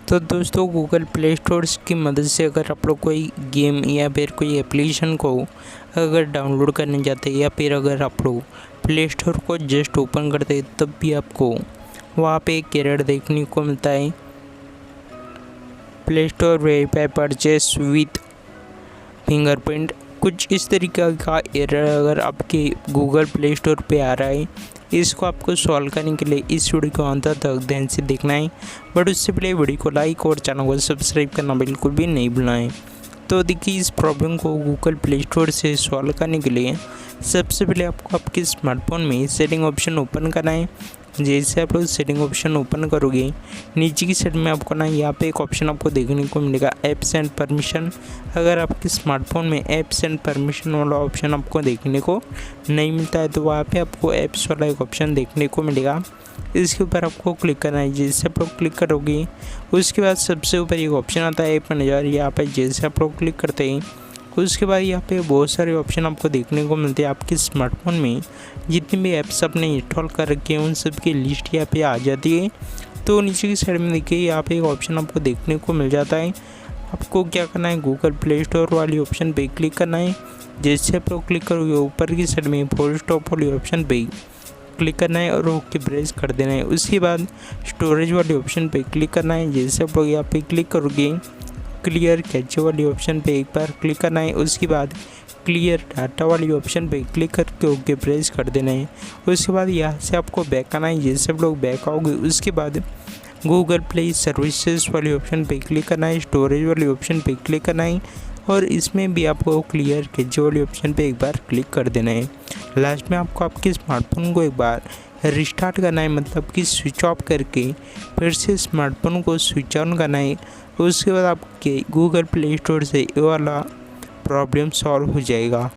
तो दोस्तों Google play store की मदद से अगर आप लोग कोई गेम या फिर कोई एप्लीकेशन को अगर डाउनलोड करने जाते या फिर अगर आप लोग प्ले स्टोर को जस्ट ओपन करते तब भी आपको वहाँ पे एक एरर देखने को मिलता है, play store verify purchase with fingerprint. कुछ इस तरीके का एरर अगर आपके गूगल प्ले स्टोर पे आ रहा है, इसको आपको सॉल्व करने के लिए इस वीडियो को अंत तक ध्यान से देखना है। बट उससे पहले वीडियो को लाइक और चैनल को सब्सक्राइब करना बिल्कुल भी नहीं भूलना है। तो देखिए, इस प्रॉब्लम को गूगल प्ले स्टोर से सॉल्व करने के लिए सबसे पहले आपको आपके स्मार्टफोन में सेटिंग ऑप्शन ओपन करना है। जैसे आप लोग सेटिंग ऑप्शन ओपन करोगे, नीचे की साइड में आपको यहाँ पे एक ऑप्शन आपको देखने को मिलेगा ऐप्स एंड परमिशन। अगर आपके स्मार्टफोन में ऐप्स एंड परमिशन वाला ऑप्शन आपको देखने को नहीं मिलता है तो वहाँ पे आपको ऐप्स वाला एक ऑप्शन देखने को मिलेगा। इसके ऊपर आपको क्लिक करना है। जैसे आप लोग क्लिक करोगे उसके बाद सबसे ऊपर एक ऑप्शन आता है ऐप मैनेजर। यहाँ पर जैसे आप लोग क्लिक करते हैं उसके बाद यहाँ पे बहुत सारे ऑप्शन आपको देखने को मिलते हैं। आपके स्मार्टफोन में जितने भी ऐप्स आपने इंस्टॉल कर रखे हैं उन सब की लिस्ट यहाँ पे आ जाती है। तो नीचे की साइड में देखिए यहाँ पे एक ऑप्शन आपको देखने को मिल जाता है। आपको क्या करना है, गूगल प्ले स्टोर वाली ऑप्शन पे क्लिक करना है। जैसे आप लोग क्लिक करोगे ऊपर की साइड में फुल स्टॉप वाली ऑप्शन पे क्लिक करना है और ओके प्रेस कर देना है। उसके बाद स्टोरेज वाले ऑप्शन पे क्लिक करना है। जैसे आप लोग यहाँ पे क्लिक करोगे क्लियर कैचे वाली ऑप्शन पे एक बार क्लिक करना है। उसके बाद क्लियर डाटा वाली ऑप्शन पे क्लिक करके ओके प्रेस कर देना है। उसके बाद यहाँ से आपको बैक आना है। जैसे आप लोग बैक आओगे उसके बाद गूगल प्ले सर्विसेज वाली ऑप्शन पे क्लिक करना है, स्टोरेज वाली ऑप्शन पे क्लिक करना है और इसमें भी आपको क्लियर कैचे वाली ऑप्शन पे एक बार क्लिक कर देना है। लास्ट में आपको आपके स्मार्टफोन को एक बार रिस्टार्ट करना है, मतलब कि स्विच ऑफ करके फिर से स्मार्टफोन को स्विच ऑन करना है। उसके बाद आपके गूगल प्ले स्टोर से ये वाला प्रॉब्लम सॉल्व हो जाएगा।